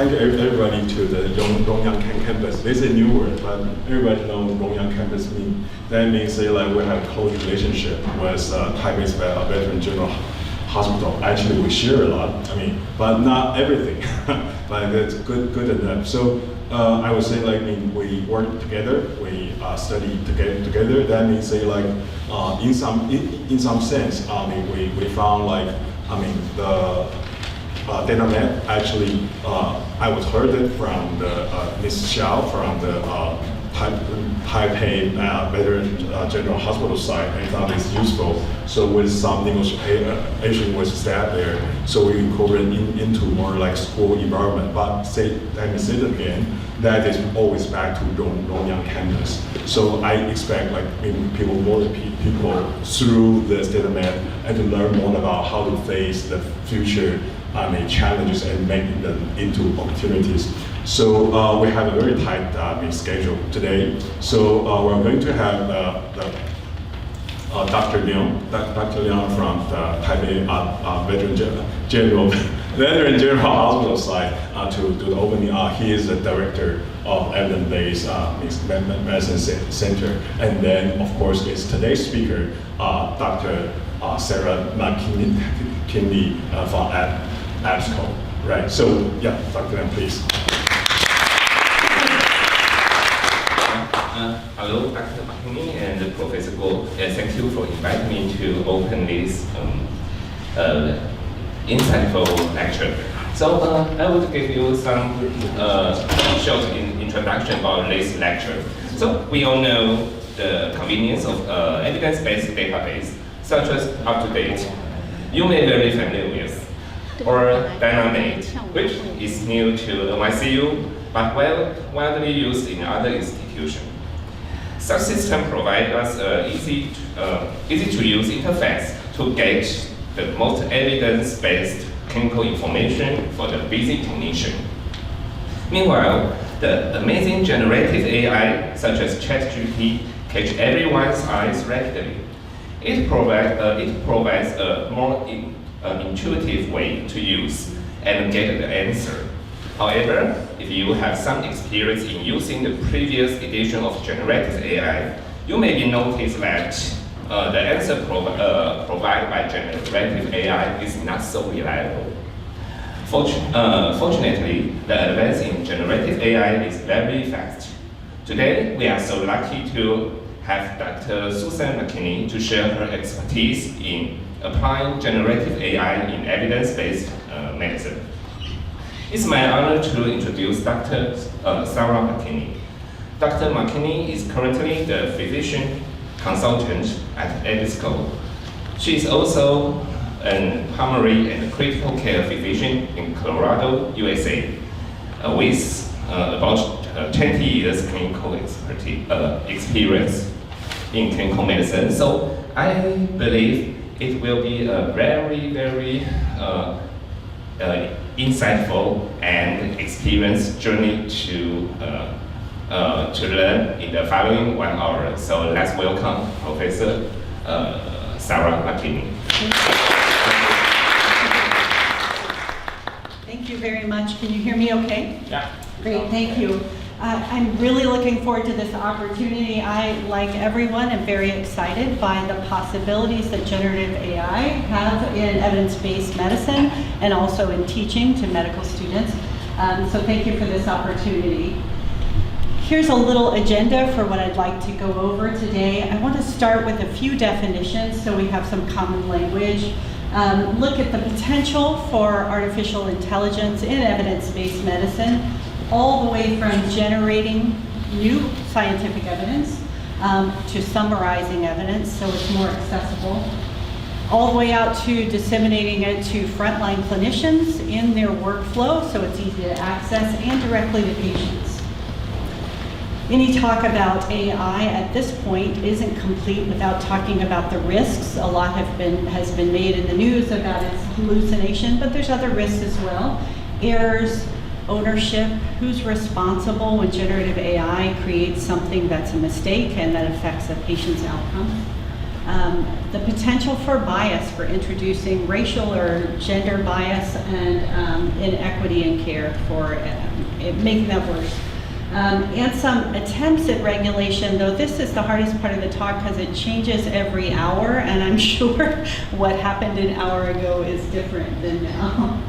thank you everybody to the Rongyang campus. This is a new word, but everybody knows Rongyang campus means. That means we have a close relationship with Taipei's Veteran General Hospital. Actually, we share a lot. But not everything. But that's good enough. So I would say we work together, we study together. That means in some sense, we found the data map actually, I was heard it from the Ms. Xiao from the Taipei Veteran General Hospital side. I found it's useful. So with some negotiation with staff there, so we incorporate into more like school environment. But let me say it again, that is always back to Rongyang campus. So I expect more people through this data map and to learn more about how to face the future challenges and making them into opportunities. So we have a very tight schedule today. So we're going to have Dr. Liang from the Taipei Veteran General Hospital side to do the opening. He is the director of Evidence-Based Medicine Center. And then, of course, is today's speaker, Dr. Sarah McKinley from ABSCO. Right, so yeah, Dr. Liang, please. Hello, Dr. McKinley and Professor Guo. Thank you for inviting me to open this insightful lecture. So I will give you some short introduction about this lecture. So we all know the convenience of evidence-based database, such as UpToDate. You may be very familiar with, or Dynamate, which is new to NYCU, but widely used in other institutions. Such system provide us an easy to use interface to get the most evidence-based clinical information for the busy clinician. Meanwhile, the amazing generative AI, such as ChatGPT, catch everyone's eyes rapidly. It provides a more intuitive way to use and get the answer. However, if you have some experience in using the previous edition of generative AI, you may be noticed that the answer provided by generative AI is not so reliable. Fortunately, the advance in generative AI is very fast. Today, we are so lucky to have Dr. Susan McKinney to share her expertise in applying generative AI in evidence-based medicine. It's my honor to introduce Dr. Sarah McKinney. Dr. McKinney is currently the physician consultant at ABSCO. She is also a primary and critical care physician in Colorado, USA, with about 20 years clinical experience in clinical medicine. So I believe it will be a very, very insightful and experienced journey to learn in the following 1 hour. So let's welcome Professor Sarah McKinney. Thank you very much. Can you hear me okay? Yeah. Great, thank you. I'm really looking forward to this opportunity. I, like everyone, am very excited by the possibilities that generative AI have in evidence-based medicine and also in teaching to medical students. So thank you for this opportunity. Here's a little agenda for what I'd like to go over today. I want to start with a few definitions so we have some common language. Look at the potential for artificial intelligence in evidence-based medicine, all the way from generating new scientific evidence to summarizing evidence so it's more accessible, all the way out to disseminating it to frontline clinicians in their workflow so it's easy to access, and directly to patients. Any talk about AI at this point isn't complete without talking about the risks. A lot has been made in the news about its hallucination, but there's other risks as well. Errors, ownership, who's responsible when generative AI creates something that's a mistake and that affects a patient's outcome. The potential for bias, for introducing racial or gender bias and inequity in care, for making that worse. And some attempts at regulation, though this is the hardest part of the talk because it changes every hour, and I'm sure what happened an hour ago is different than now.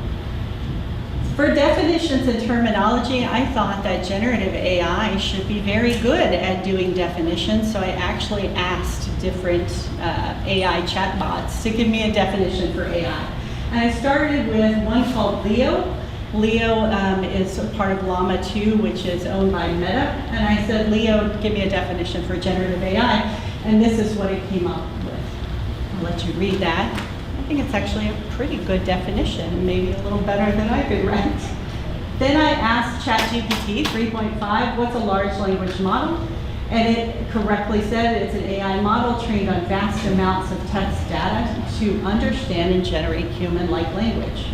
For definitions and terminology, I thought that generative AI should be very good at doing definitions, so I actually asked different AI chatbots to give me a definition for AI. And I started with one called Leo. Leo is a part of Llama 2, which is owned by Meta. And I said, Leo, give me a definition for generative AI. And this is what it came up with. I'll let you read that. I think it's actually a pretty good definition, maybe a little better than I could write. Then I asked ChatGPT 3.5, what's a large language model? And it correctly said it's an AI model trained on vast amounts of text data to understand and generate human-like language.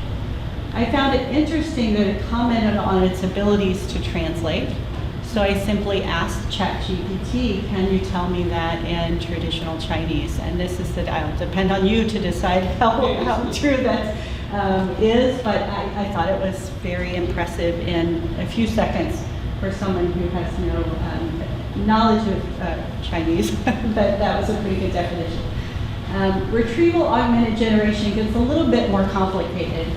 I found it interesting that it commented on its abilities to translate. So I simply asked ChatGPT, can you tell me that in traditional Chinese? And this is that I'll depend on you to decide how true that is, but I thought it was very impressive in a few seconds for someone who has no knowledge of Chinese, but that was a pretty good definition. Retrieval augmented generation gets a little bit more complicated.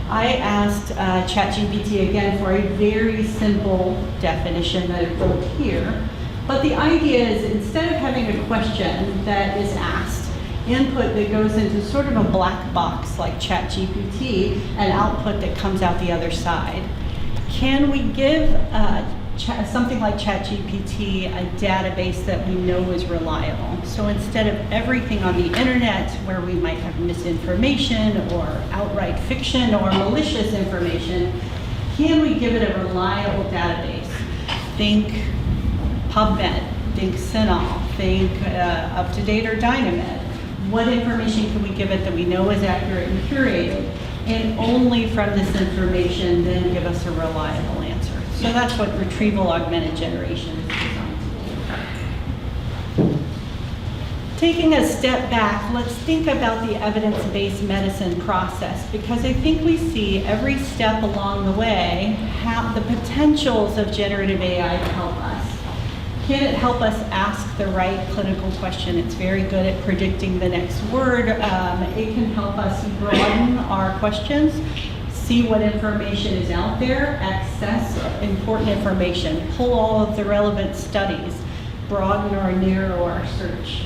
I asked ChatGPT again for a very simple definition that it wrote here. But the idea is instead of having a question that is asked, input that goes into sort of a black box like ChatGPT, and output that comes out the other side, can we give something like ChatGPT a database that we know is reliable? So instead of everything on the internet where we might have misinformation or outright fiction or malicious information, can we give it a reliable database? Think PubMed, think CINAHL, think UpToDate or Dynamed. What information can we give it that we know is accurate and curated, and only from this information then give us a reliable answer? So that's what retrieval augmented generation is designed to do. Taking a step back, let's think about the evidence-based medicine process, because I think we see every step along the way how the potentials of generative AI help us. Can it help us ask the right clinical question? It's very good at predicting the next word. It can help us broaden our questions, see what information is out there, access important information, pull all of the relevant studies, broaden or narrow our search.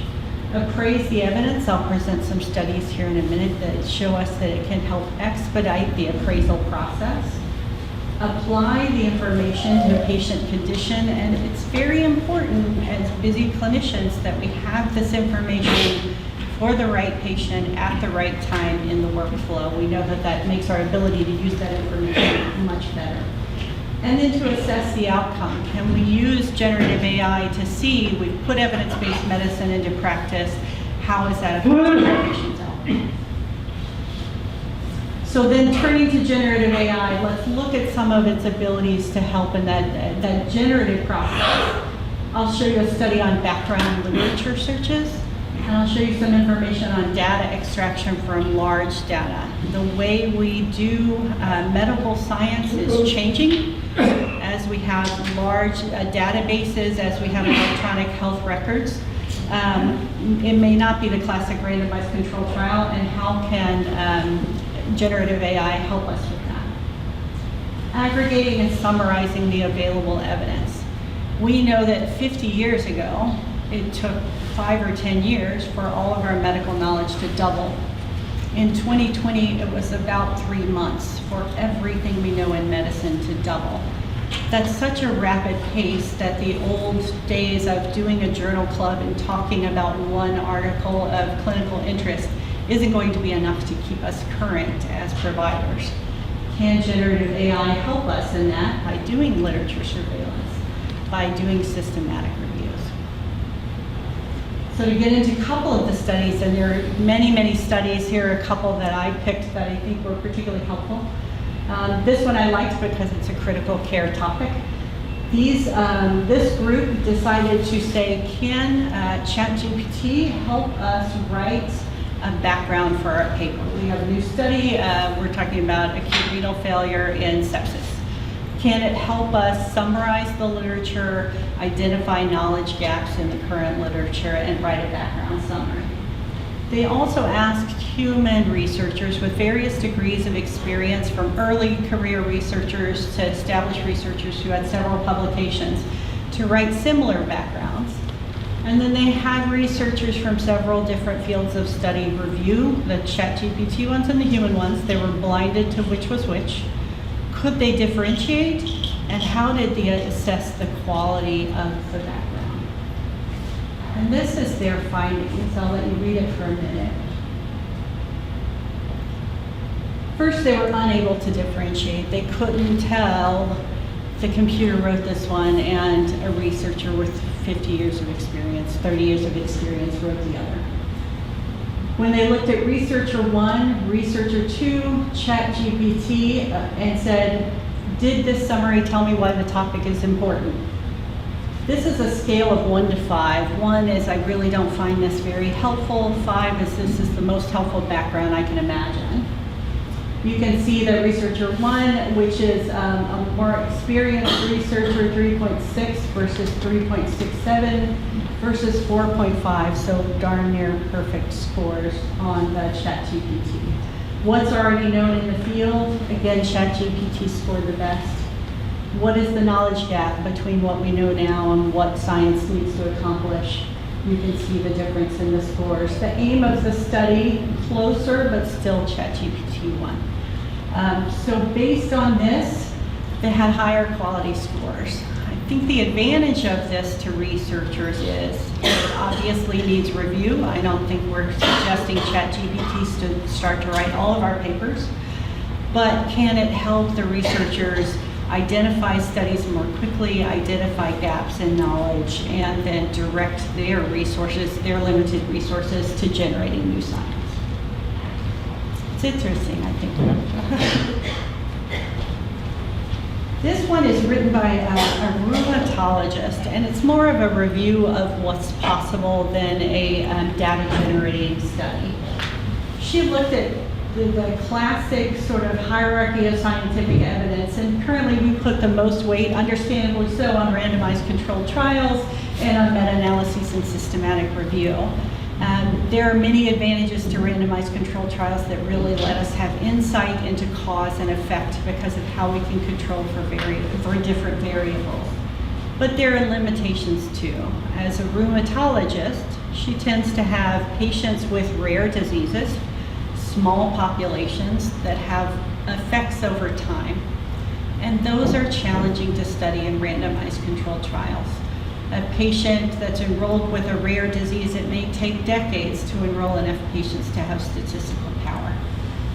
Appraise the evidence. I'll present some studies here in a minute that show us that it can help expedite the appraisal process. Apply the information to a patient condition, and it's very important as busy clinicians that we have this information for the right patient at the right time in the workflow. We know that that makes our ability to use that information much better. And then to assess the outcome. Can we use generative AI to see, we've put evidence-based medicine into practice, how is that affecting our patients' outcome? So then turning to generative AI, let's look at some of its abilities to help in that generative process. I'll show you a study on background literature searches, and I'll show you some information on data extraction from large data. The way we do medical science is changing as we have large databases, as we have electronic health records. It may not be the classic randomized controlled trial, and how can generative AI help us with that? Aggregating and summarizing the available evidence. We know that 50 years ago, it took 5 or 10 years for all of our medical knowledge to double. In 2020, it was about 3 months for everything we know in medicine to double. That's such a rapid pace that the old days of doing a journal club and talking about one article of clinical interest isn't going to be enough to keep us current as providers. Can generative AI help us in that by doing literature surveillance, by doing systematic reviews? So to get into a couple of the studies, and there are many, many studies here, a couple that I picked that I think were particularly helpful. This one I liked because it's a critical care topic. This group decided to say, can ChatGPT help us write a background for our paper? We have a new study, we're talking about acute renal failure in sepsis. Can it help us summarize the literature, identify knowledge gaps in the current literature, and write a background summary? They also asked human researchers with various degrees of experience, from early career researchers to established researchers who had several publications, to write similar backgrounds. And then they had researchers from several different fields of study review the ChatGPT ones and the human ones. They were blinded to which was which. Could they differentiate? And how did they assess the quality of the background? And this is their findings. I'll let you read it for a minute. First, they were unable to differentiate. They couldn't tell the computer wrote this one and a researcher with 50 years of experience, 30 years of experience wrote the other. When they looked at researcher 1, researcher 2, ChatGPT, and said, did this summary tell me why the topic is important? This is a scale of 1 to 5. 1 is I really don't find this very helpful. 5 is this is the most helpful background I can imagine. You can see that researcher 1, which is a more experienced researcher, 3.6 versus 3.67 versus 4.5, so darn near perfect scores on the ChatGPT. What's already known in the field? Again, ChatGPT scored the best. What is the knowledge gap between what we know now and what science needs to accomplish? You can see the difference in the scores. The aim of the study, closer, but still ChatGPT 1. So based on this, they had higher quality scores. I think the advantage of this to researchers is it obviously needs review. I don't think we're suggesting ChatGPT to start to write all of our papers, but can it help the researchers identify studies more quickly, identify gaps in knowledge, and then direct their resources, their limited resources, to generating new science? It's interesting, I think. This one is written by a rheumatologist, and it's more of a review of what's possible than a data generating study. She looked at the classic sort of hierarchy of scientific evidence, and currently we put the most weight, understandably so, on randomized controlled trials and on meta-analyses and systematic review. There are many advantages to randomized controlled trials that really let us have insight into cause and effect because of how we can control for different variables. But there are limitations too. As a rheumatologist, she tends to have patients with rare diseases, small populations that have effects over time. And those are challenging to study in randomized controlled trials. A patient that's enrolled with a rare disease, it may take decades to enroll enough patients to have statistical power.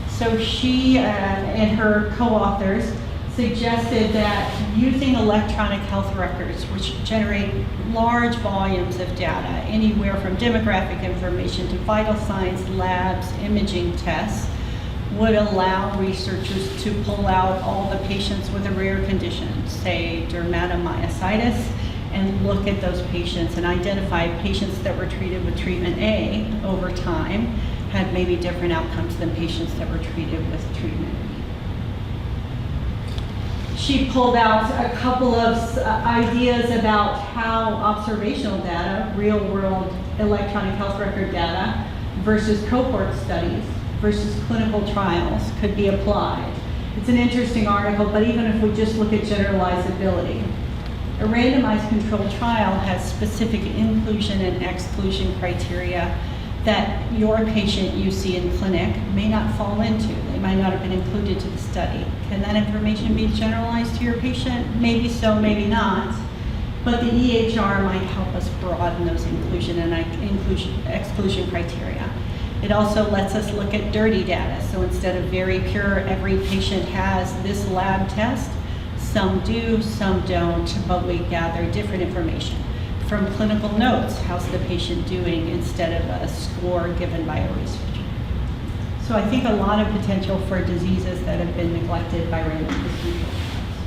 So she and her co-authors suggested that using electronic health records, which generate large volumes of data, anywhere from demographic information to vital signs, labs, imaging tests, would allow researchers to pull out all the patients with a rare condition, say dermatomyositis, and look at those patients and identify patients that were treated with treatment A over time had maybe different outcomes than patients that were treated with treatment B. She pulled out a couple of ideas about how observational data, real-world electronic health record data, versus cohort studies, versus clinical trials could be applied. It's an interesting article, but even if we just look at generalizability, a randomized controlled trial has specific inclusion and exclusion criteria that your patient you see in clinic may not fall into. They might not have been included to the study. Can that information be generalized to your patient? Maybe so, maybe not. But the EHR might help us broaden those inclusion and exclusion criteria. It also lets us look at dirty data. So instead of very pure, every patient has this lab test, some do, some don't, but we gather different information. From clinical notes, how's the patient doing, instead of a score given by a researcher. So I think a lot of potential for diseases that have been neglected by randomized controlled trials.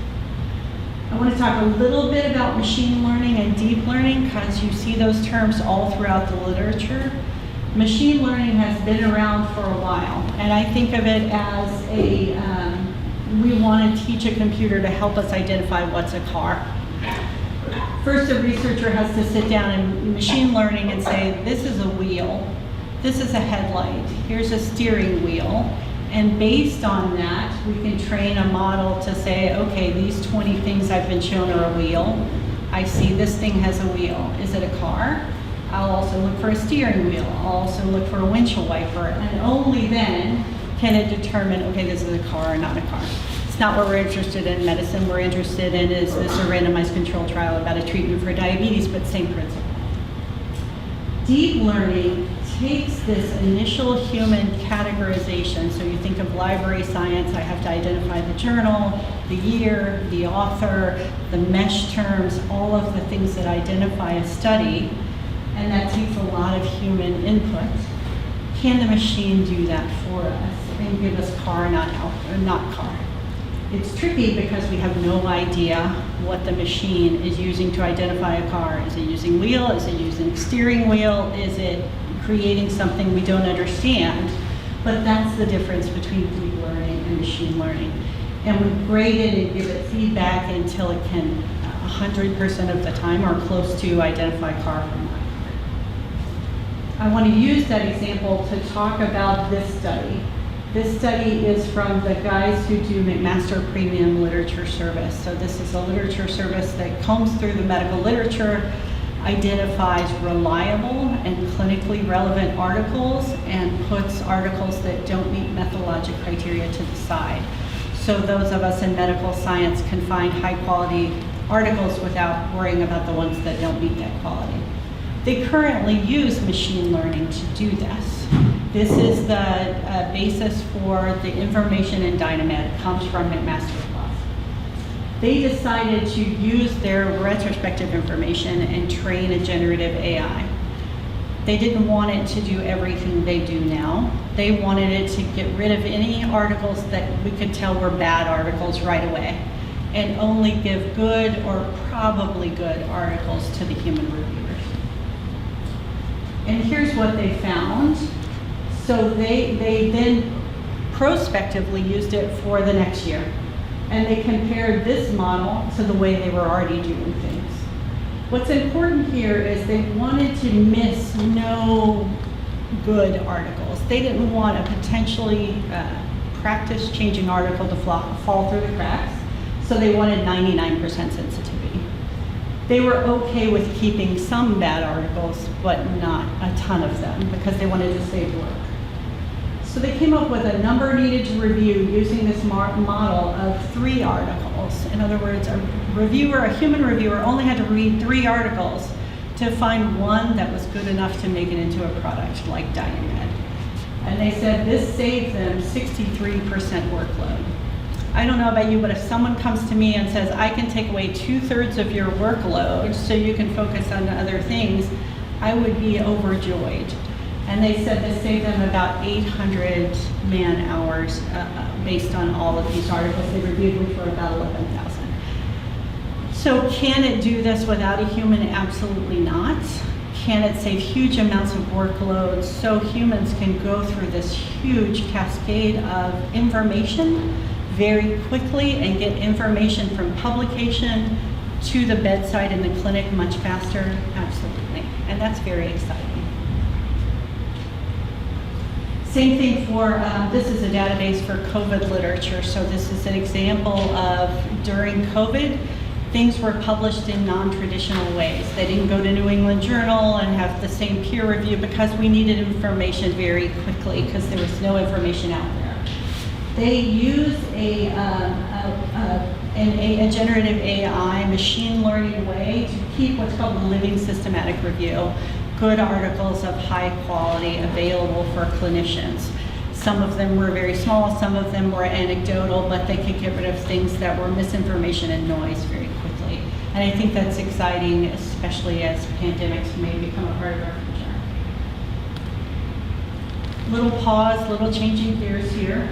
I want to talk a little bit about machine learning and deep learning because you see those terms all throughout the literature. Machine learning has been around for a while, and I think of it as we want to teach a computer to help us identify what's a car. First, a researcher has to sit down in machine learning and say, this is a wheel, this is a headlight, here's a steering wheel. And based on that, we can train a model to say, okay, these 20 things I've been shown are a wheel. I see this thing has a wheel. Is it a car? I'll also look for a steering wheel. I'll also look for a windshield wiper. And only then can it determine, okay, this is a car or not a car. It's not what we're interested in medicine. We're interested in, is this a randomized controlled trial about a treatment for diabetes, but same principle. Deep learning takes this initial human categorization. So you think of library science, I have to identify the journal, the year, the author, the mesh terms, all of the things that identify a study, and that takes a lot of human input. Can the machine do that for us and give us car, not car? It's tricky because we have no idea what the machine is using to identify a car. Is it using wheel? Is it using steering wheel? Is it creating something we don't understand? But that's the difference between deep learning and machine learning. And we grade it and give it feedback until it can 100% of the time or close to identify car from not car. I want to use that example to talk about this study. This study is from the guys who do McMaster Premium Literature Service. So this is a literature service that combs through the medical literature, identifies reliable and clinically relevant articles, and puts articles that don't meet methodologic criteria to the side. So those of us in medical science can find high quality articles without worrying about the ones that don't meet that quality. They currently use machine learning to do this. This is the basis for the information in Dynamed. It comes from McMaster Plus. They decided to use their retrospective information and train a generative AI. They didn't want it to do everything they do now. They wanted it to get rid of any articles that we could tell were bad articles right away, and only give good or probably good articles to the human reviewers. And here's what they found. So they then prospectively used it for the next year. And they compared this model to the way they were already doing things. What's important here is they wanted to miss no good articles. They didn't want a potentially practice-changing article to fall through the cracks. So they wanted 99% sensitivity. They were okay with keeping some bad articles, but not a ton of them, because they wanted to save work. So they came up with a number needed to review using this model of 3 articles. In other words, a human reviewer only had to read 3 articles to find one that was good enough to make it into a product like Dynamed. And they said this saved them 63% workload. I don't know about you, but if someone comes to me and says, I can take away 2/3 of your workload so you can focus on other things, I would be overjoyed. And they said this saved them about 800 man hours based on all of these articles they reviewed, which were about 11,000. So can it do this without a human? Absolutely not. Can it save huge amounts of workload so humans can go through this huge cascade of information very quickly and get information from publication to the bedside in the clinic much faster? Absolutely. And that's very exciting. Same thing for, this is a database for COVID literature. So this is an example of during COVID, things were published in non-traditional ways. They didn't go to New England Journal and have the same peer review because we needed information very quickly because there was no information out there. They use a generative AI machine learning way to keep what's called a living systematic review. Good articles of high quality available for clinicians. Some of them were very small, some of them were anecdotal, but they could get rid of things that were misinformation and noise very quickly. And I think that's exciting, especially as pandemics may become a part of our future. Little pause, little changing gears here.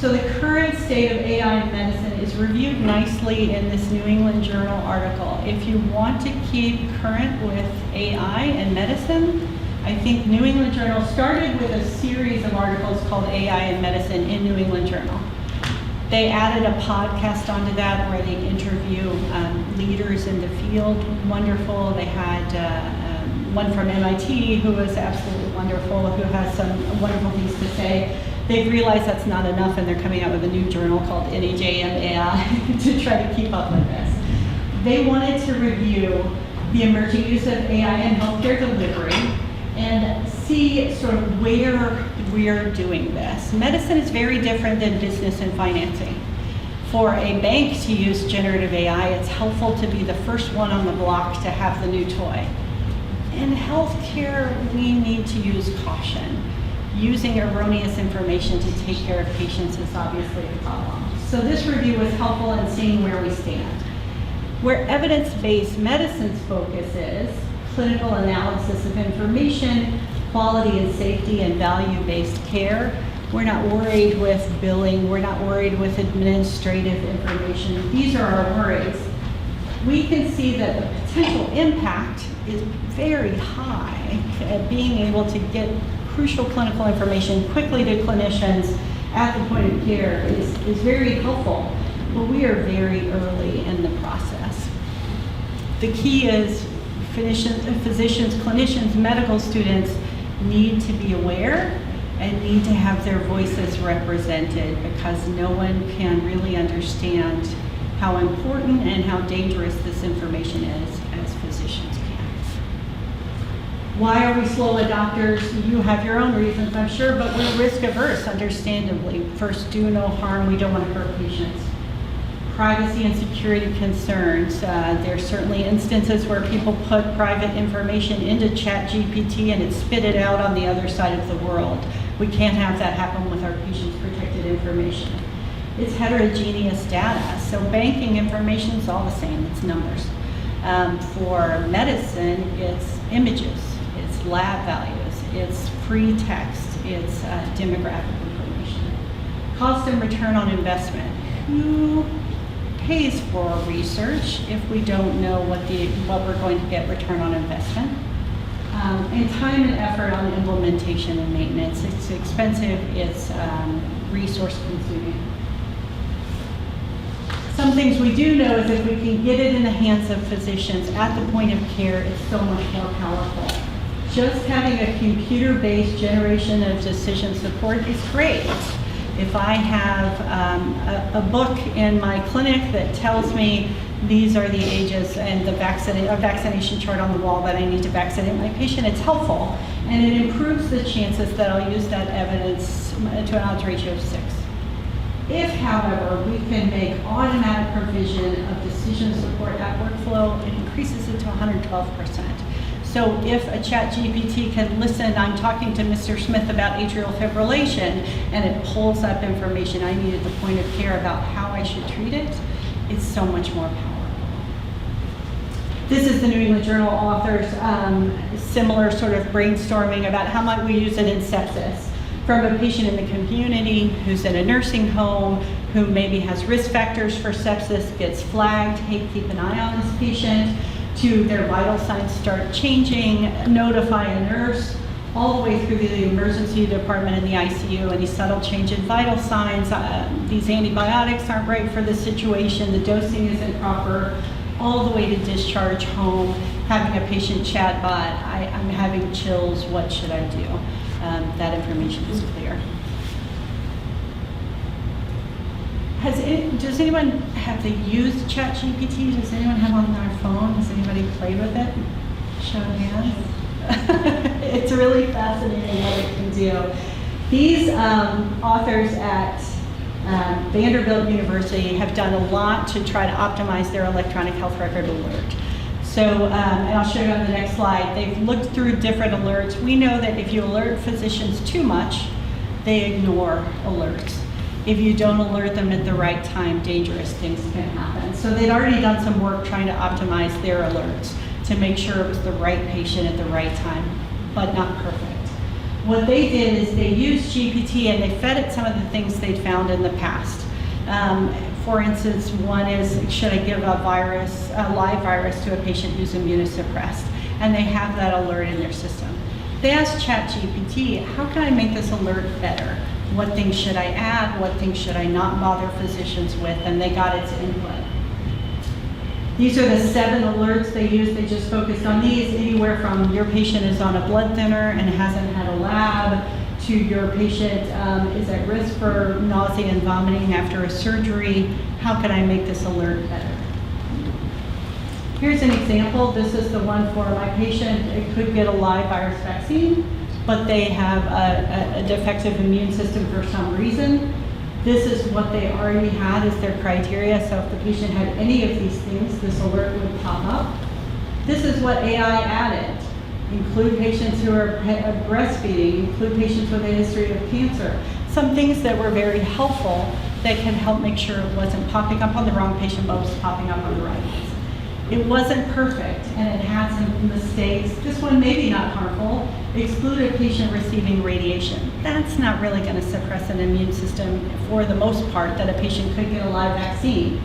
So the current state of AI in medicine is reviewed nicely in this New England Journal article. If you want to keep current with AI in medicine, I think New England Journal started with a series of articles called AI in Medicine in New England Journal. They added a podcast onto that where they interview leaders in the field. Wonderful. They had one from MIT who was absolutely wonderful, who has some wonderful things to say. They've realized that's not enough, and they're coming out with a new journal called NEJM AI to try to keep up with this. They wanted to review the emerging use of AI in healthcare delivery and see sort of where we're doing this. Medicine is very different than business and financing. For a bank to use generative AI, it's helpful to be the first one on the block to have the new toy. In healthcare, we need to use caution. Using erroneous information to take care of patients is obviously a problem. So this review was helpful in seeing where we stand. Where evidence-based medicine's focus is clinical analysis of information, quality and safety, and value-based care. We're not worried with billing. We're not worried with administrative information. These are our worries. We can see that the potential impact is very high at being able to get crucial clinical information quickly to clinicians at the point of care is very helpful, but we are very early in the process. The key is physicians, clinicians, medical students need to be aware and need to have their voices represented, because no one can really understand how important and how dangerous this information is as physicians can. Why are we slow adopters? You have your own reasons, I'm sure, but we're risk averse, understandably. First, do no harm. We don't want to hurt patients. Privacy and security concerns. There's certainly instances where people put private information into ChatGPT and it spit it out on the other side of the world. We can't have that happen with our patients' protected information. It's heterogeneous data, so banking information is all the same, it's numbers. For medicine, it's images, it's lab values, it's free text, it's demographic information. Cost and return on investment. Who pays for research if we don't know what we're going to get return on investment? And time and effort on implementation and maintenance. It's expensive, it's resource consuming. Some things we do know is if we can get it in the hands of physicians at the point of care, it's so much more powerful. Just having a computer-based generation of decision support is great. If I have a book in my clinic that tells me these are the ages and a vaccination chart on the wall that I need to vaccinate my patient, it's helpful. And it improves the chances that I'll use that evidence to an odds ratio of 6. If, however, we can make automatic provision of decision support at workflow, it increases it to 112%. So if a ChatGPT can listen, I'm talking to Mr. Smith about atrial fibrillation, and it pulls up information I need at the point of care about how I should treat it, it's so much more powerful. This is the New England Journal authors, similar sort of brainstorming about how might we use it in sepsis. From a patient in the community who's in a nursing home, who maybe has risk factors for sepsis, gets flagged, hey, keep an eye on this patient, to their vital signs start changing, notify a nurse, all the way through the emergency department in the ICU, any subtle change in vital signs, these antibiotics aren't right for the situation, the dosing isn't proper, all the way to discharge home, having a patient chat bot, I'm having chills, what should I do? That information is clear. Does anyone have used ChatGPT? Does anyone have on their phone? Has anybody played with it? Show of hands. It's really fascinating what it can do. These authors at Vanderbilt University have done a lot to try to optimize their electronic health record alert. So, and I'll show you on the next slide, they've looked through different alerts. We know that if you alert physicians too much, they ignore alerts. If you don't alert them at the right time, dangerous things can happen. So they'd already done some work trying to optimize their alerts to make sure it was the right patient at the right time, but not perfect. What they did is they used GPT and they fed it some of the things they'd found in the past. For instance, one is, should I give a live virus to a patient who's immunosuppressed? And they have that alert in their system. They asked ChatGPT, how can I make this alert better? What things should I add? What things should I not bother physicians with? And they got its input. These are the 7 alerts they used. They just focused on these, anywhere from your patient is on a blood thinner and hasn't had a lab, to your patient is at risk for nausea and vomiting after a surgery. How can I make this alert better? Here's an example. This is the one for my patient. It could get a live virus vaccine, but they have a defective immune system for some reason. This is what they already had as their criteria. So if the patient had any of these things, this alert would pop up. This is what AI added. Include patients who are breastfeeding, include patients with a history of cancer. Some things that were very helpful that can help make sure it wasn't popping up on the wrong patient, but was popping up on the right ones. It wasn't perfect, and it had some mistakes. This one, maybe not harmful, exclude a patient receiving radiation. That's not really going to suppress an immune system for the most part, that a patient could get a live vaccine.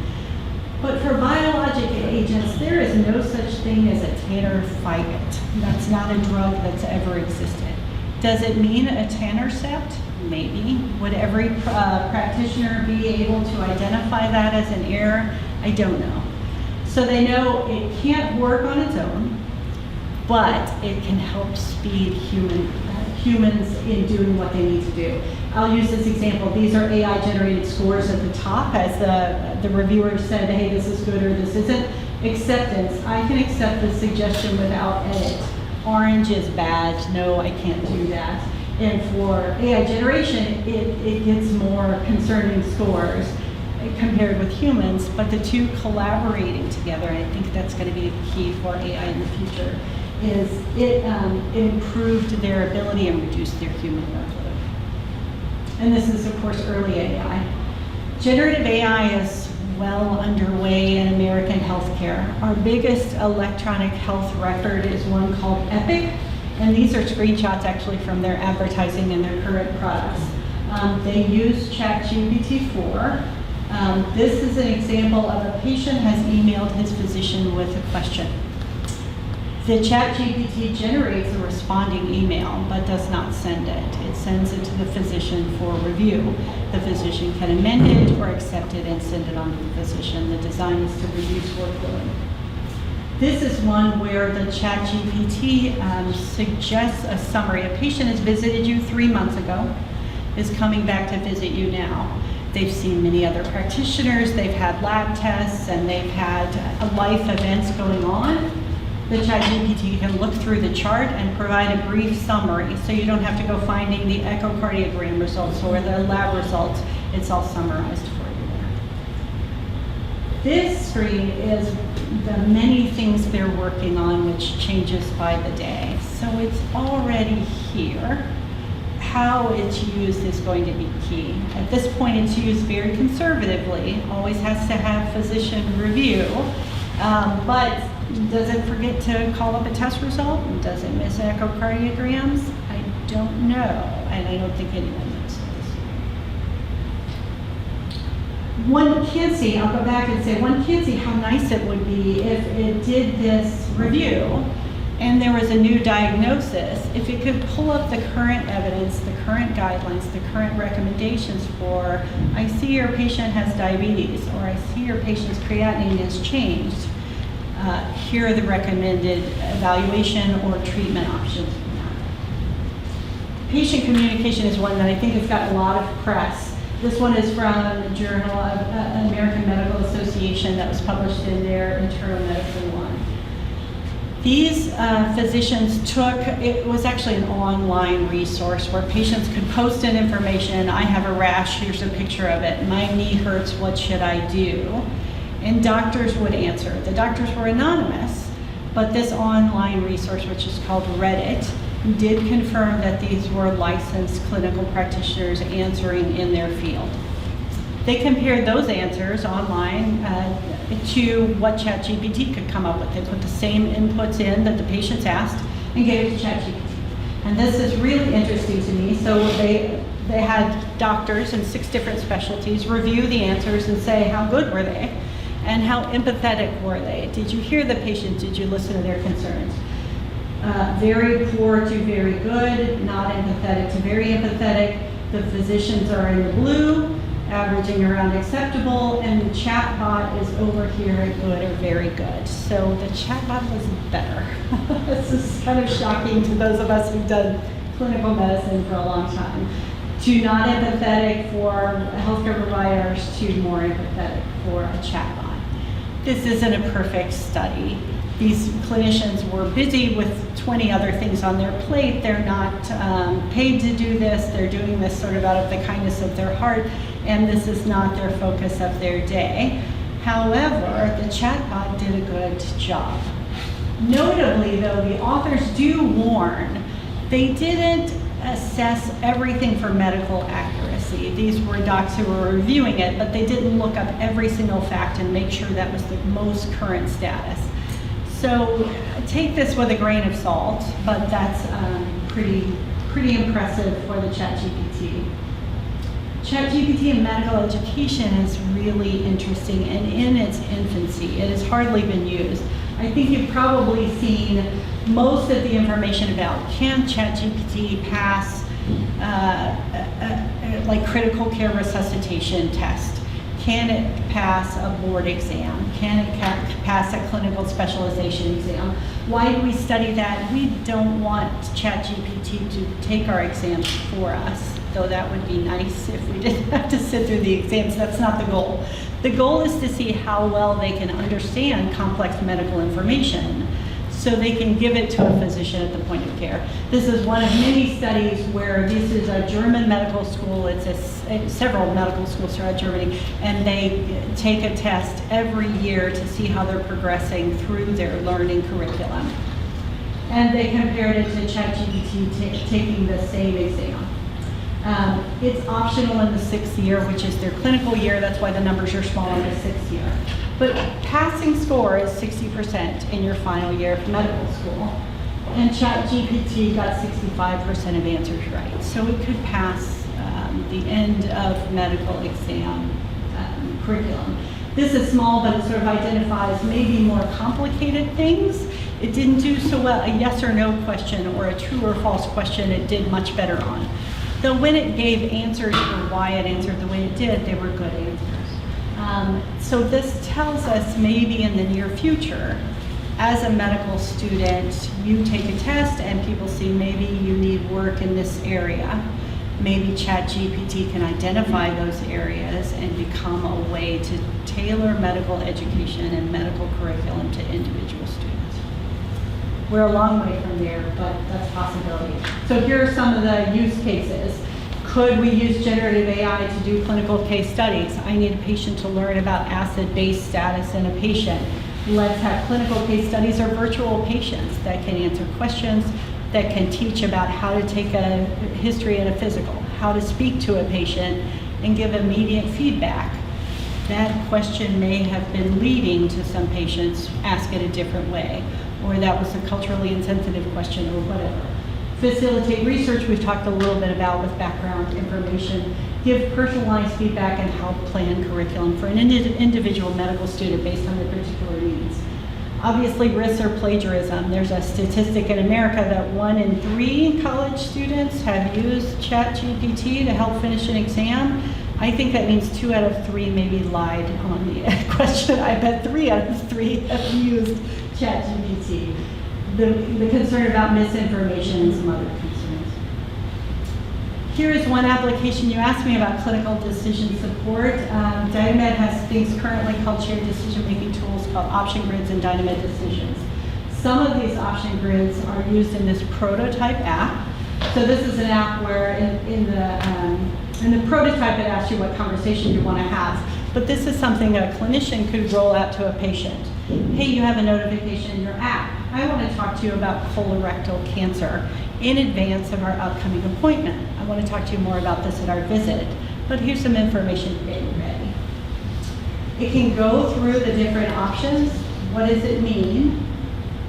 But for biologic agents, there is no such thing as a Tannerfiget. That's not a drug that's ever existed. Does it mean a Tannercept? Maybe. Would every practitioner be able to identify that as an error? I don't know. So they know it can't work on its own, but it can help speed humans in doing what they need to do. I'll use this example. These are AI-generated scores at the top, as the reviewer said, hey, this is good or this isn't. Acceptance. I can accept the suggestion without edit. Orange is bad. No, I can't do that. And for AI generation, it gets more concerning scores compared with humans, but the two collaborating together, and I think that's going to be the key for AI in the future, is it improved their ability and reduced their human workload. And this is, of course, early AI. Generative AI is well underway in American healthcare. Our biggest electronic health record is one called Epic, and these are screenshots actually from their advertising and their current products. They use ChatGPT 4. This is an example of a patient has emailed his physician with a question. The ChatGPT generates a responding email, but does not send it. It sends it to the physician for review. The physician can amend it or accept it and send it on to the physician. The design is to reduce workload. This is one where the ChatGPT suggests a summary. A patient has visited you 3 months ago, is coming back to visit you now. They've seen many other practitioners, they've had lab tests, and they've had life events going on. The ChatGPT can look through the chart and provide a brief summary, so you don't have to go finding the echocardiogram results or the lab results. It's all summarized for you there. This screen is the many things they're working on, which changes by the day. So it's already here. How it's used is going to be key. At this point, it's used very conservatively, always has to have physician review, but does it forget to call up a test result? Does it miss echocardiograms? I don't know, and I don't think anyone knows this. One can see, I'll go back and say, one can see how nice it would be if it did this review and there was a new diagnosis, if it could pull up the current evidence, the current guidelines, the current recommendations for, I see your patient has diabetes, or I see your patient's creatinine has changed. Here are the recommended evaluation or treatment options. Patient communication is one that I think has got a lot of press. This one is from the Journal of American Medical Association that was published in their Internal Medicine one. These physicians took, it was actually an online resource where patients could post in information. I have a rash, here's a picture of it. My knee hurts, what should I do? And doctors would answer. The doctors were anonymous, but this online resource, which is called Reddit, did confirm that these were licensed clinical practitioners answering in their field. They compared those answers online to what ChatGPT could come up with. They put the same inputs in that the patients asked and gave it to ChatGPT. And this is really interesting to me. So they had doctors in 6 different specialties review the answers and say how good were they and how empathetic were they. Did you hear the patient? Did you listen to their concerns? Very poor to very good, not empathetic to very empathetic. The physicians are in the blue, averaging around acceptable, and the chatbot is over here at good or very good. So the chatbot was better. This is kind of shocking to those of us who've done clinical medicine for a long time. To not empathetic for healthcare providers to more empathetic for a chatbot. This isn't a perfect study. These clinicians were busy with 20 other things on their plate. They're not paid to do this. They're doing this sort of out of the kindness of their heart, and this is not their focus of their day. However, the chatbot did a good job. Notably, though, the authors do warn they didn't assess everything for medical accuracy. These were docs who were reviewing it, but they didn't look up every single fact and make sure that was the most current status. So take this with a grain of salt, but that's pretty impressive for the ChatGPT. ChatGPT in medical education is really interesting, and in its infancy, it has hardly been used. I think you've probably seen most of the information about can ChatGPT pass like critical care resuscitation test? Can it pass a board exam? Can it pass a clinical specialization exam? Why do we study that? We don't want ChatGPT to take our exams for us, though that would be nice if we didn't have to sit through the exams. That's not the goal. The goal is to see how well they can understand complex medical information so they can give it to a physician at the point of care. This is one of many studies where this is a German medical school. It's several medical schools throughout Germany, and they take a test every year to see how they're progressing through their learning curriculum. And they compared it to ChatGPT taking the same exam. It's optional in the 6th year, which is their clinical year. That's why the numbers are small in the 6th year. But passing score is 60% in your final year of medical school. And ChatGPT got 65% of answers right. So it could pass the end of medical exam curriculum. This is small, but it sort of identifies maybe more complicated things. It didn't do so well. A yes or no question or a true or false question, it did much better on. Though when it gave answers for why it answered the way it did, they were good answers. So this tells us maybe in the near future, as a medical student, you take a test and people see maybe you need work in this area. Maybe ChatGPT can identify those areas and become a way to tailor medical education and medical curriculum to individual students. We're a long way from there, but that's a possibility. So here are some of the use cases. Could we use generative AI to do clinical case studies? I need a patient to learn about acid-base status in a patient. Let's have clinical case studies or virtual patients that can answer questions, that can teach about how to take a history and a physical, how to speak to a patient and give immediate feedback. That question may have been leading to some patients ask it a different way, or that was a culturally insensitive question or whatever. Facilitate research, we've talked a little bit about with background information. Give personalized feedback and help plan curriculum for an individual medical student based on their particular needs. Obviously, risks are plagiarism. There's a statistic in America that 1 in 3 college students have used ChatGPT to help finish an exam. I think that means 2 out of 3 maybe lied on the question. I bet 3 out of 3 have used ChatGPT. The concern about misinformation and some other concerns. Here is one application. You asked me about clinical decision support. Dynamed has things currently called shared decision-making tools called option grids and Dynamed decisions. Some of these option grids are used in this prototype app. So this is an app where in the prototype it asks you what conversation you want to have. But this is something a clinician could roll out to a patient. Hey, you have a notification in your app. I want to talk to you about colorectal cancer in advance of our upcoming appointment. I want to talk to you more about this at our visit, but here's some information to get you ready. It can go through the different options. What does it mean?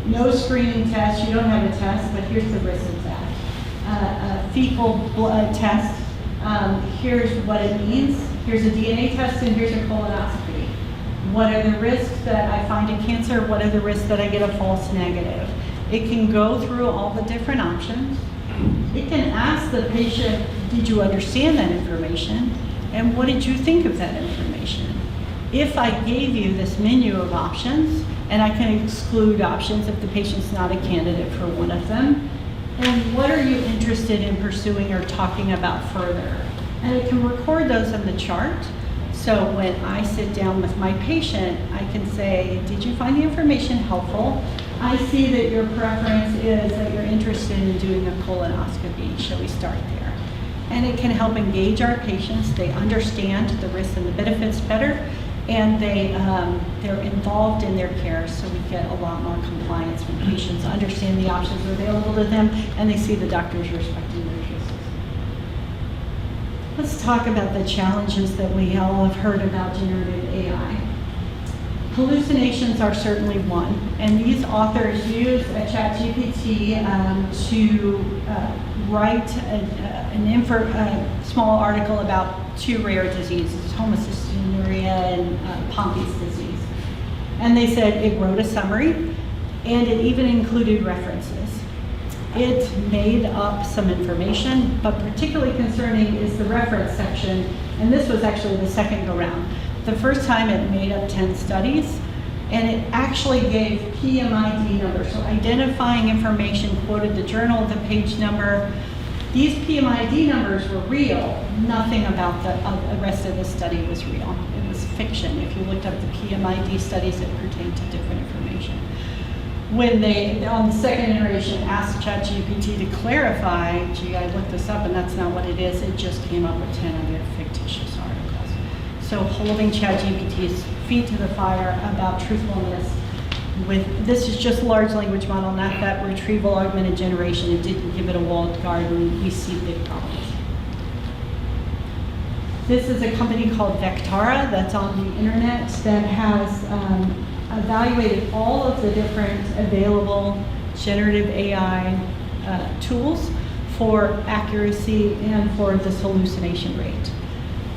No screening test, you don't have a test, but here's the risk of that. fecal blood test. Here's what it means. Here's a DNA test and here's a colonoscopy. What are the risks that I find a cancer? What are the risks that I get a false negative? It can go through all the different options. It can ask the patient, did you understand that information? And what did you think of that information? If I gave you this menu of options, and I can exclude options if the patient's not a candidate for one of them, and what are you interested in pursuing or talking about further? And it can record those on the chart. So when I sit down with my patient, I can say, did you find the information helpful? I see that your preference is that you're interested in doing a colonoscopy. Shall we start there? And it can help engage our patients. They understand the risks and the benefits better, and they're involved in their care, so we get a lot more compliance when patients understand the options available to them, and they see the doctors respecting their choices. Let's talk about the challenges that we all have heard about generative AI. Hallucinations are certainly one, and these authors use a ChatGPT to write a small article about 2 rare diseases, homocystinuria and Pompey's disease. And they said it wrote a summary, and it even included references. It made up some information, but particularly concerning is the reference section, and this was actually the second go round. The first time it made up 10 studies, and it actually gave PMID numbers, so identifying information, quoted the journal, the page number. These PMID numbers were real. Nothing about the rest of the study was real. It was fiction. If you looked up the PMID studies, it pertained to different information. When they, on the second iteration, asked ChatGPT to clarify, gee, I looked this up and that's not what it is, it just came up with 10 other fictitious articles. So holding ChatGPT's feet to the fire about truthfulness with, this is just large language model, not that retrieval augmented generation. It didn't give it a walled garden. We see big problems. This is a company called Vectara that's on the internet that has evaluated all of the different available generative AI tools for accuracy and for this hallucination rate.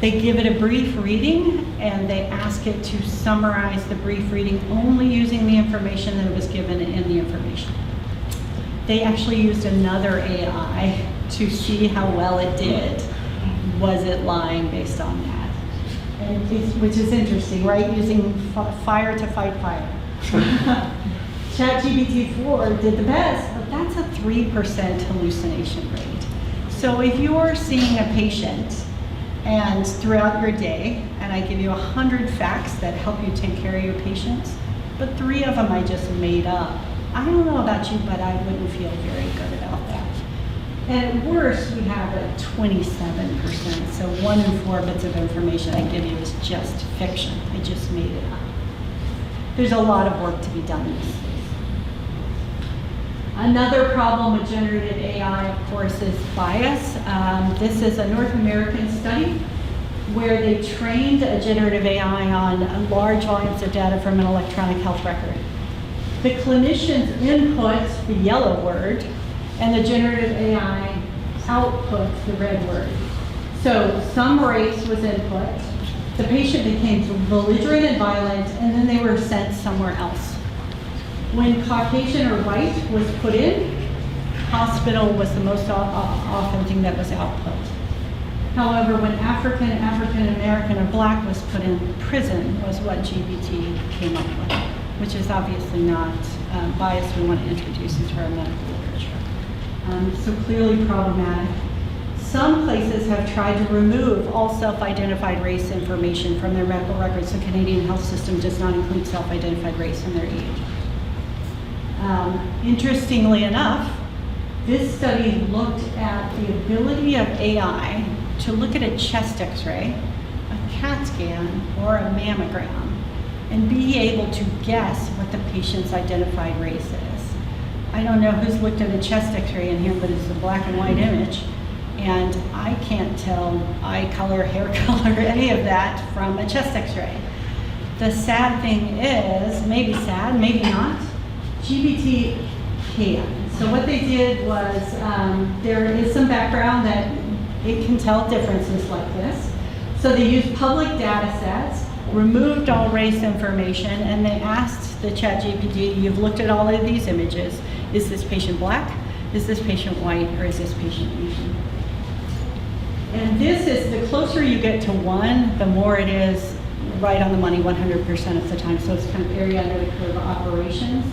They give it a brief reading and they ask it to summarize the brief reading only using the information that was given in the information. They actually used another AI to see how well it did. Was it lying based on that? And which is interesting, right? Using fire to fight fire. ChatGPT-4 did the best, but that's a 3% hallucination rate. So if you're seeing a patient and throughout your day, and I give you 100 facts that help you take care of your patients, but 3 of them I just made up, I don't know about you, but I wouldn't feel very good about that. And at worst, we have a 27%, so 1 in 4 bits of information I give you is just fiction. I just made it up. There's a lot of work to be done in this space. Another problem with generative AI, of course, is bias. This is a North American study where they trained a generative AI on large volumes of data from an electronic health record. The clinicians input the yellow word, and the generative AI outputs the red word. So some race was input, the patient became belligerent and violent, and then they were sent somewhere else. When Caucasian or white was put in, hospital was the most often thing that was output. However, when African American, or Black was put in, prison was what GPT came up with, which is obviously not bias we want to introduce into our medical literature. So clearly problematic. Some places have tried to remove all self-identified race information from their medical records. The Canadian health system does not include self-identified race in their age. Interestingly enough, this study looked at the ability of AI to look at a chest x-ray, a CAT scan, or a mammogram, and be able to guess what the patient's identified race is. I don't know who's looked at a chest x-ray in here, but it's a black and white image, and I can't tell eye color, hair color, any of that from a chest x-ray. The sad thing is, maybe sad, maybe not, GPT can. So So what they did was, there is some background that it can tell differences like this. So they used public data sets, removed all race information, and they asked the ChatGPT, you've looked at all of these images, is this patient black, is this patient white, or is this patient Asian? And this is, the closer you get to 1, the more it is right on the money 100% of the time. So it's kind of area under the curve operations.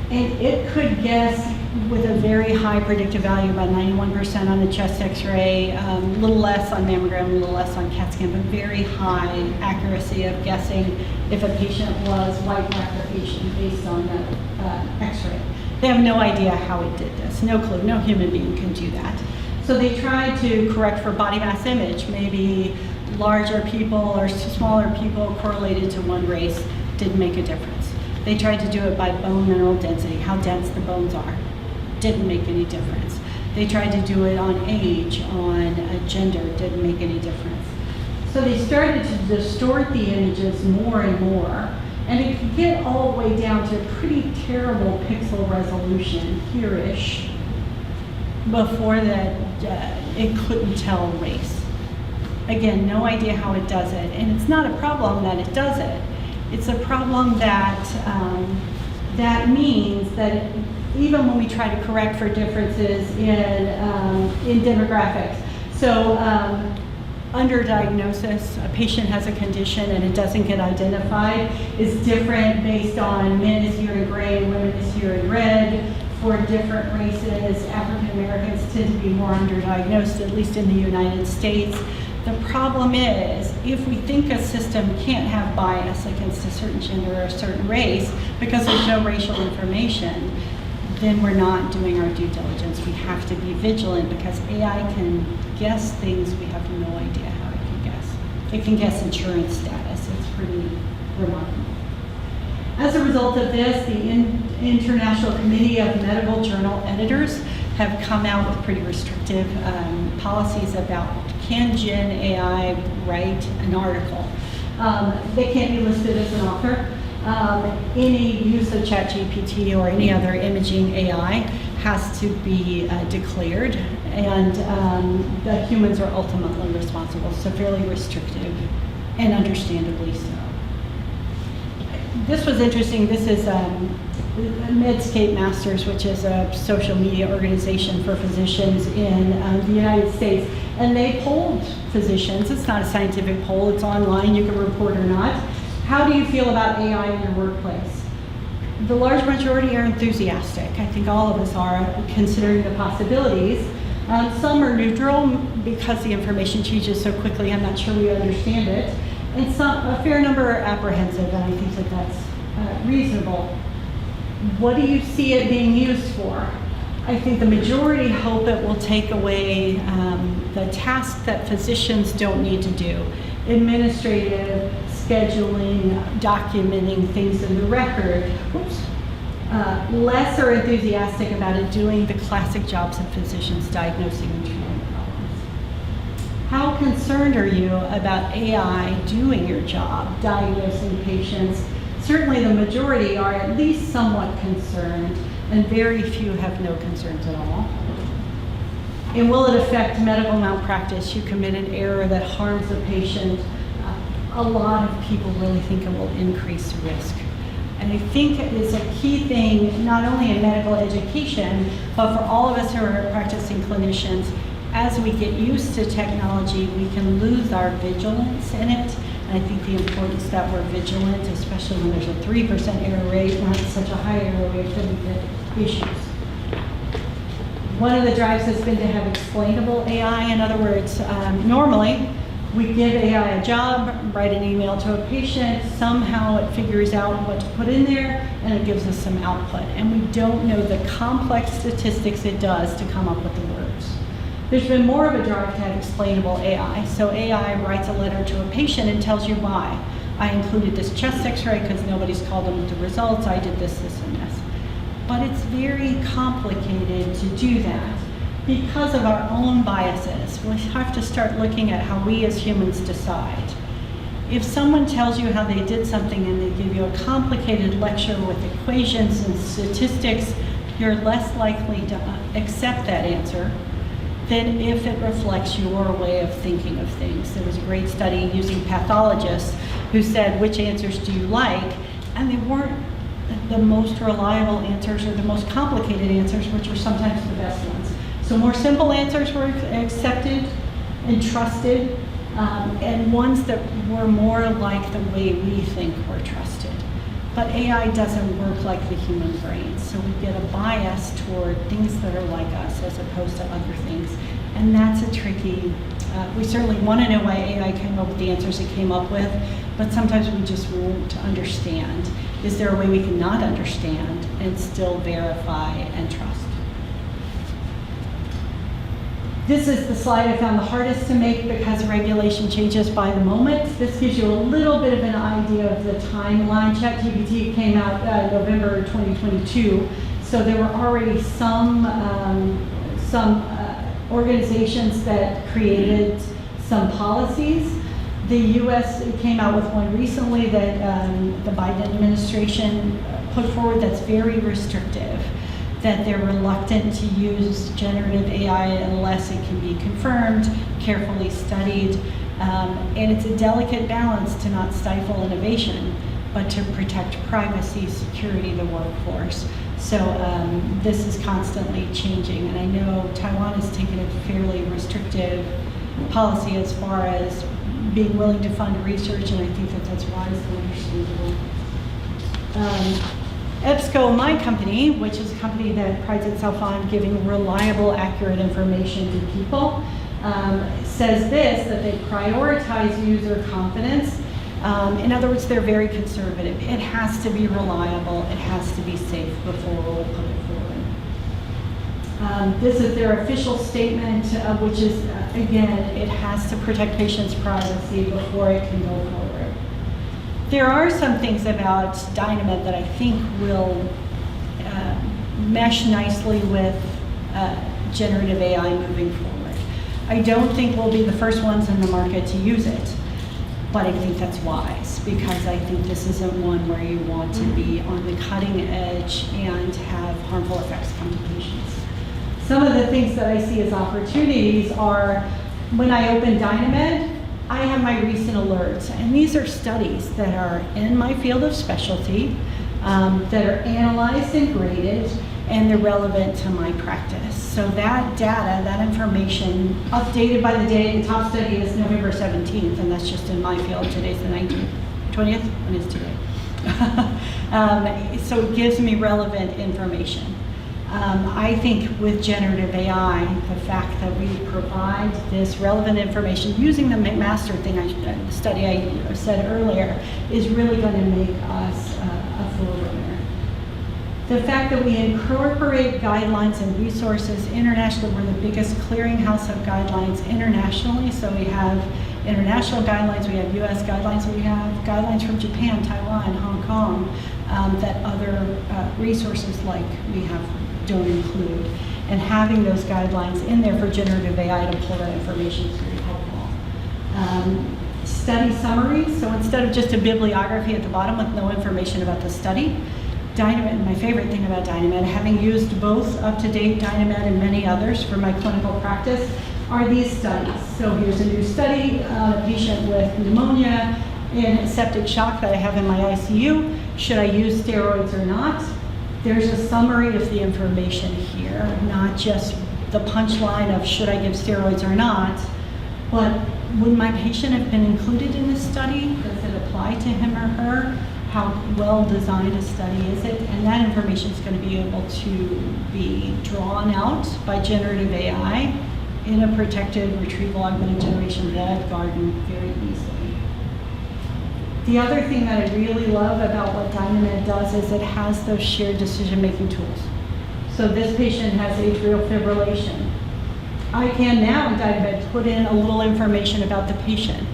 And it could guess with a very high predictive value, about 91% on the chest x-ray, a little less on mammogram, a little less on CAT scan, but very high accuracy of guessing if a patient was white, black, or Asian based on the x-ray. They have no idea how it did this, no clue, no human being can do that. So they tried to correct for body mass image, maybe larger people or smaller people correlated to one race didn't make a difference. They tried to do it by bone mineral density, how dense the bones are. Didn't make any difference. They tried to do it on age, on gender, didn't make any difference. So they started to distort the images more and more, and it could get all the way down to a pretty terrible pixel resolution, here-ish, before that it couldn't tell race. Again, no idea how it does it, and it's not a problem that it does it. It's a problem that that means that even when we try to correct for differences in demographics. So underdiagnosis, a patient has a condition and it doesn't get identified, is different based on men is here in gray, women is here in red. For different races, African Americans tend to be more underdiagnosed, at least in the United States. The problem is, if we think a system can't have bias against a certain gender or a certain race because there's no racial information, then we're not doing our due diligence. We have to be vigilant because AI can guess things we have no idea how it can guess. It can guess insurance status. It's pretty remarkable. As a result of this, the International Committee of Medical Journal Editors have come out with pretty restrictive policies about can Gen AI write an article. They can't be listed as an author. Any use of ChatGPT or any other imaging AI has to be declared, and the humans are ultimately responsible, so fairly restrictive, and understandably so. This was interesting. This is Medscape Masters, which is a social media organization for physicians in the United States. And they polled physicians. It's not a scientific poll. It's online. You can report or not. How do you feel about AI in your workplace? The large majority are enthusiastic. I think all of us are, considering the possibilities. Some are neutral because the information changes so quickly. I'm not sure we understand it. And a fair number are apprehensive, and I think that that's reasonable. What do you see it being used for? I think the majority hope it will take away the tasks that physicians don't need to do. Administrative, scheduling, documenting things in the record. Oops. Less are enthusiastic about it doing the classic jobs of physicians, diagnosing and treating problems. How concerned are you about AI doing your job, diagnosing patients? Certainly the majority are at least somewhat concerned, and very few have no concerns at all. And will it affect medical malpractice? You commit an error that harms the patient. A lot of people really think it will increase risk. And I think it's a key thing, not only in medical education, but for all of us who are practicing clinicians. As we get used to technology, we can lose our vigilance in it. And I think the importance that we're vigilant, especially when there's a 3% error rate, not such a high error rate, that we get issues. One of the drives has been to have explainable AI. In other words, normally we give AI a job, write an email to a patient, somehow it figures out what to put in there, and it gives us some output. And we don't know the complex statistics it does to come up with the words. There's been more of a drive to have explainable AI. So AI writes a letter to a patient and tells you why. I included this chest x-ray because nobody's called them with the results. I did this, this, and this. But it's very complicated to do that because of our own biases. We have to start looking at how we as humans decide. If someone tells you how they did something and they give you a complicated lecture with equations and statistics, you're less likely to accept that answer than if it reflects your way of thinking of things. There was a great study using pathologists who said, which answers do you like? And they weren't the most reliable answers or the most complicated answers, which are sometimes the best ones. So more simple answers were accepted and trusted, and ones that were more like the way we think were trusted. But AI doesn't work like the human brain, so we get a bias toward things that are like us as opposed to other things. And that's a tricky, we certainly want to know why AI came up with the answers it came up with, but sometimes we just won't understand. Is there a way we can not understand and still verify and trust? This is the slide I found the hardest to make because regulation changes by the moment. This gives you a little bit of an idea of the timeline. ChatGPT came out November 2022, so there were already some organizations that created some policies. The US came out with one recently that the Biden administration put forward that's very restrictive, that they're reluctant to use generative AI unless it can be confirmed, carefully studied, and it's a delicate balance to not stifle innovation, but to protect privacy, security, the workforce. So this is constantly changing, and I know Taiwan has taken a fairly restrictive policy as far as being willing to fund research, and I think that that's wise and understandable. EBSCO, my company, which is a company that prides itself on giving reliable, accurate information to people, says this, that they prioritize user confidence. In other words, they're very conservative. It has to be reliable, it has to be safe before we'll put it forward. This is their official statement, which is, again, it has to protect patients' privacy before it can go forward. There are some things about Dynamed that I think will mesh nicely with generative AI moving forward. I don't think we'll be the first ones in the market to use it, but I think that's wise because I think this isn't one where you want to be on the cutting edge and have harmful effects come to patients. Some of the things that I see as opportunities are when I open Dynamed, I have my recent alerts, and these are studies that are in my field of specialty, that are analyzed and graded, and they're relevant to my practice. So that data, that information, updated by the day, the top study is November 17th, and that's just in my field. Today's the 19th, 20th, when is today? So it gives me relevant information. I think with generative AI, the fact that we provide this relevant information using the McMaster study I said earlier is really going to make us a forerunner. The fact that we incorporate guidelines and resources internationally, we're the biggest clearinghouse of guidelines internationally, so we have international guidelines, we have US guidelines, we have guidelines from Japan, Taiwan, Hong Kong, that other resources like we have don't include. And having those guidelines in there for generative AI to pull that information is very helpful. Study summaries, so instead of just a bibliography at the bottom with no information about the study, Dynamed, my favorite thing about Dynamed, having used both up-to-date Dynamed and many others for my clinical practice, are these studies. So here's a new study, a patient with pneumonia and septic shock that I have in my ICU. Should I use steroids or not? There's a summary of the information here, not just the punchline of should I give steroids or not, but would my patient have been included in this study? Does it apply to him or her? How well designed a study is it? And that information is going to be able to be drawn out by generative AI in a protected retrieval augmented generation walled garden very easily. The other thing that I really love about what Dynamed does is it has those shared decision-making tools. So this patient has atrial fibrillation. I can now in Dynamed put in a little information about the patient.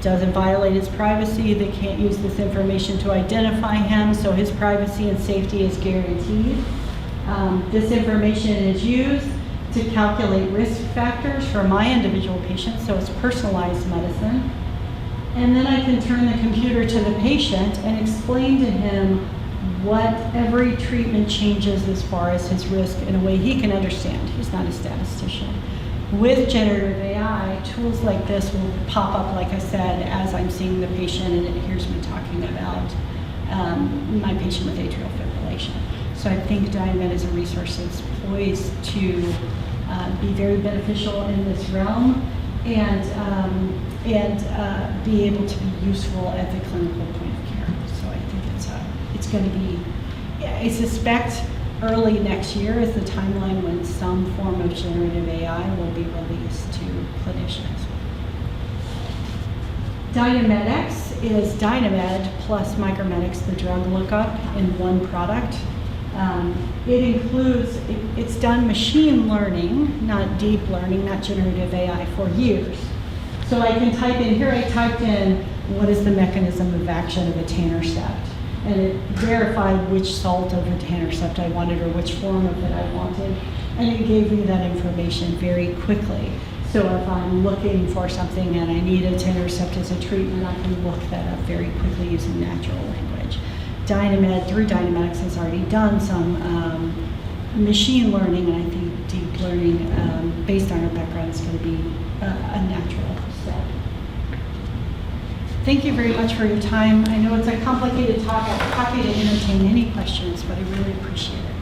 Doesn't violate his privacy, they can't use this information to identify him, so his privacy and safety is guaranteed. This information is used to calculate risk factors for my individual patient, so it's personalized medicine. And then I can turn the computer to the patient and explain to him what every treatment changes as far as his risk in a way he can understand. He's not a statistician. With generative AI, tools like this will pop up, like I said, as I'm seeing the patient and it hears me talking about my patient with atrial fibrillation. So I think Dynamed is a resource that's poised to be very beneficial in this realm and be able to be useful at the clinical point of care. So I think it's going to be, I suspect, early next year is the timeline when some form of generative AI will be released to clinicians. Dynamedx is Dynamed plus Micromedics, the drug lookup, in one product. It includes, it's done machine learning, not deep learning, not generative AI, for years. So I can type in, here I typed in, what is the mechanism of action of etanercept? And it verified which salt of etanercept I wanted or which form of it I wanted. And it gave me that information very quickly. So if I'm looking for something and I need etanercept as a treatment, I can look that up very quickly using natural language. Dynamed, through Dynamedx, has already done some machine learning, and I think deep learning, based on our background, is going to be a natural step. Thank you very much for your time. I know it's a complicated talk. I'm happy to entertain any questions, but I really appreciate it.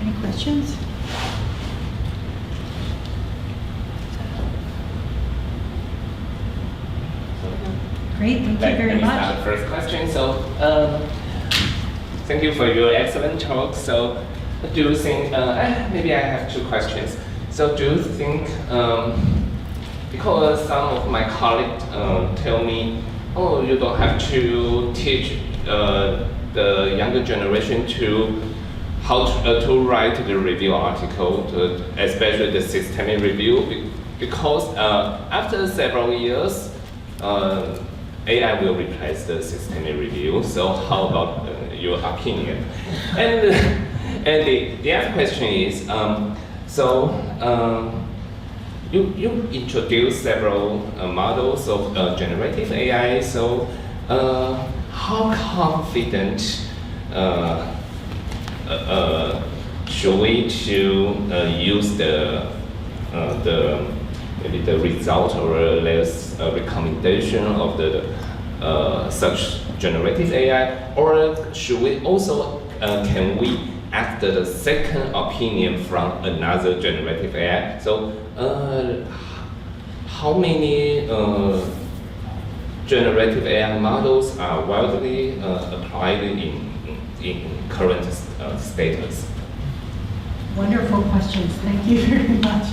Any questions? Great, thank you very much. Let me start the first question. So, thank you for your excellent talk. So, do you think, maybe I have two questions. So, do you think, because some of my colleagues tell me, oh, you don't have to teach the younger generation to how to write the review article, especially the systemic review, because after several years, AI will replace the systemic review. So how about your opinion? And the other question is, you introduced several models of generative AI. So how confident should we to use maybe the result or less recommendation of the such generative AI, or should we also can we ask the second opinion from another generative AI? So how many generative AI models are widely applied in current status? Wonderful questions. Thank you very much.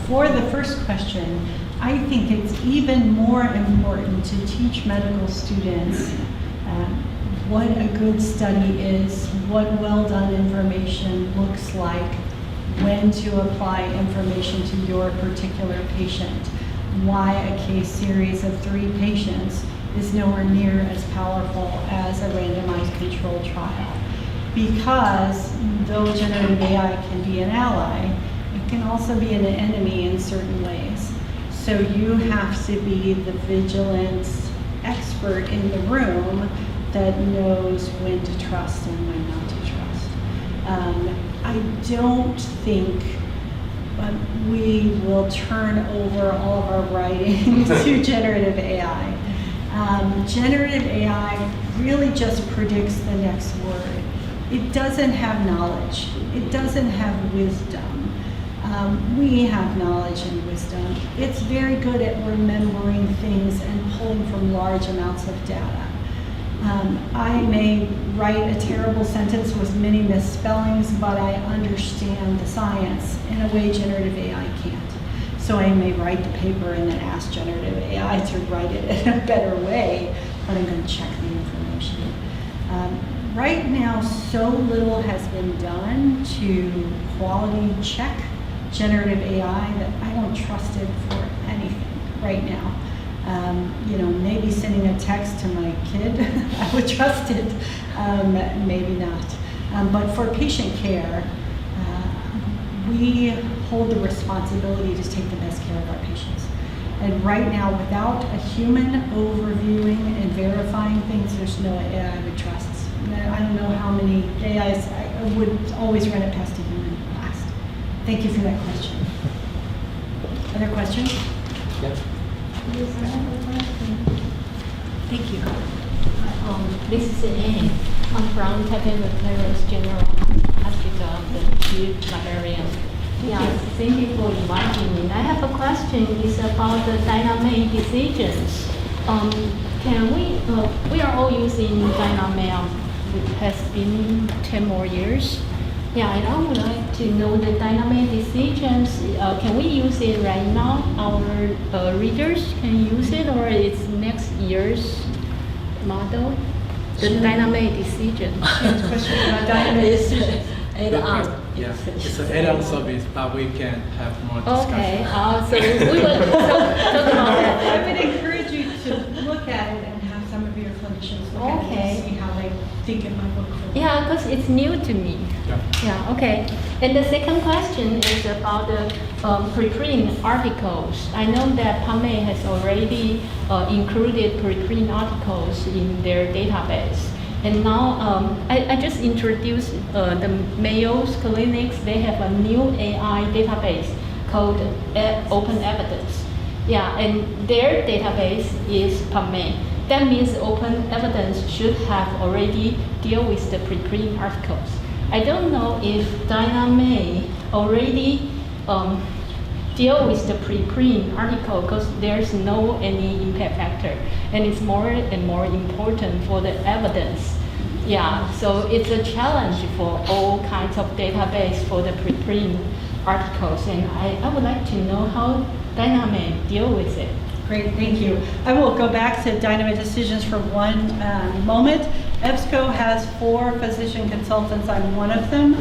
For the first question, I think it's even more important to teach medical students what a good study is, what well-done information looks like, when to apply information to your particular patient, why a case series of 3 patients is nowhere near as powerful as a randomized controlled trial. Because though generative AI can be an ally, it can also be an enemy in certain ways. So you have to be the vigilant expert in the room that knows when to trust and when not to trust. I don't think we will turn over all of our writing to generative AI. Generative AI really just predicts the next word. It doesn't have knowledge. It doesn't have wisdom. We have knowledge and wisdom. It's very good at remembering things and pulling from large amounts of data. I may write a terrible sentence with many misspellings, but I understand the science in a way generative AI can't. So I may write the paper and then ask generative AI to write it in a better way, but I'm going to check the information. Right now, so little has been done to quality check generative AI that I don't trust it for anything right now. Maybe sending a text to my kid, I would trust it, maybe not. But for patient care, we hold the responsibility to take the best care of our patients. And right now, without a human overviewing and verifying things, there's no AI I would trust. I don't know how many AIs I would always run it past a human last. Thank you for that question. Other questions? Yeah. Yes, I have a question. Thank you. This is Anne. I'm from Taipei Veterans General Hospital, the chief librarian. Yeah, thank you for inviting me. I have a question. It's about the dynamic decisions. Can we are all using dynamic, which has been 10 more years. Yeah, and I would like to know the dynamic decisions. Can we use it right now? Our readers can use it, or it's next year's model? The dynamic decision. Question about dynamic decisions. Add-on. Yeah, it's an add-on service, but we can have more discussion. Okay, so we will talk about I that. would encourage you to look at it and have some of your clinicians look at it Okay. and see how they think it might work for them. Yeah, because it's new to me. Yeah. Yeah, okay. And the second question is about the preprint articles. I know that PubMed has already included preprint articles in their database. And now I just introduced the Mayo's clinics. They have a new AI database called Open Evidence. Yeah, and their database is PubMed. That means Open Evidence should have already deal with the preprint articles. I don't know if Dyname already deal with the preprint article because there's no any impact factor, and it's more and more important for the evidence. Yeah, so it's a challenge for all kinds of database for the preprint articles, and I would like to know how Dyname deal with it. Great, thank you. I will go back to Dynamic Decisions for one moment. EBSCO has 4 physician consultants. I'm one of them.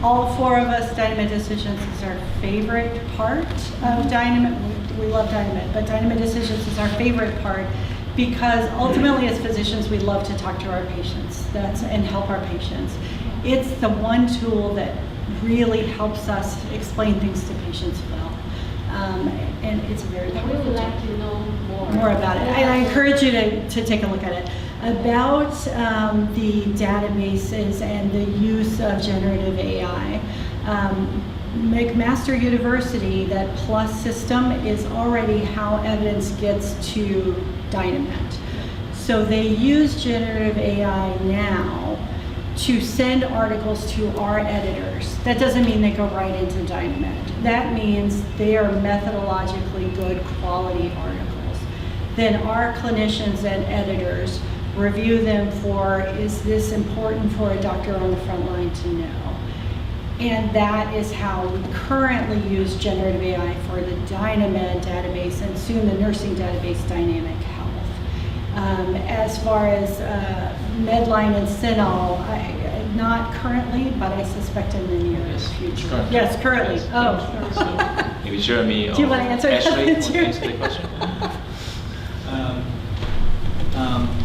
All 4 of us, Dynamic Decisions is our favorite part of Dynamic. We love Dynamic, but Dynamic Decisions is our favorite part because ultimately as physicians, we love to talk to our patients and help our patients. It's the one tool that really helps us explain things to patients well. And it's a very We powerful would tool. like to know More about it. And I encourage you to take a look at it. About the databases and the use of generative AI, McMaster University, that PLUS system, is already how evidence gets to Dynamet. So they use generative AI now to send articles to our editors. That doesn't mean they go right into Dynamet. That means they are methodologically good quality articles. Then our clinicians and editors review them for, is this important for a doctor on the front line to know? And that is how we currently use generative AI for the Dynamed database and soon the nursing database, Dynamic Health. As far as Medline and Cinol, not currently, but I suspect in the near future. currently. Yes, currently. Oh. Maybe Jeremy or Do you want to answer that? Ashley want to answer the question?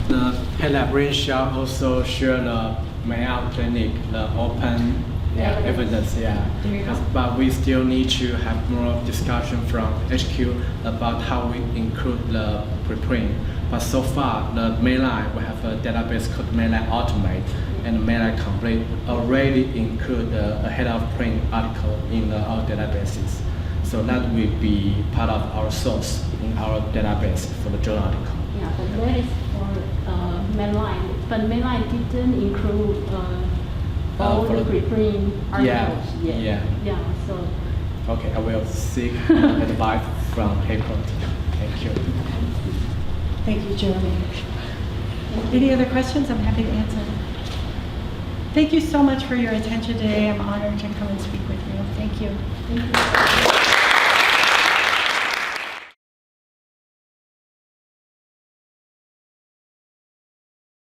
The pet librarian shall also share the Mayo Clinic, the open evidence. There you go. But we still need to have more discussion from HQ about how we include the preprint. But so far, the Medline, we have a database called Medline Automate, and Medline Complete already include the ahead of print article in our databases. So that will be part of our source in our database for the journal article. Yeah, but that is for Medline. But Medline didn't include all for the the- preprint articles yet. yeah. Yeah, so. Okay, I will seek advice from April. Thank you. Thank you, Jeremy. Any other questions? I'm happy to answer. Thank you so much for your attention today. I'm honored to come and speak with you. Thank you. Thank you.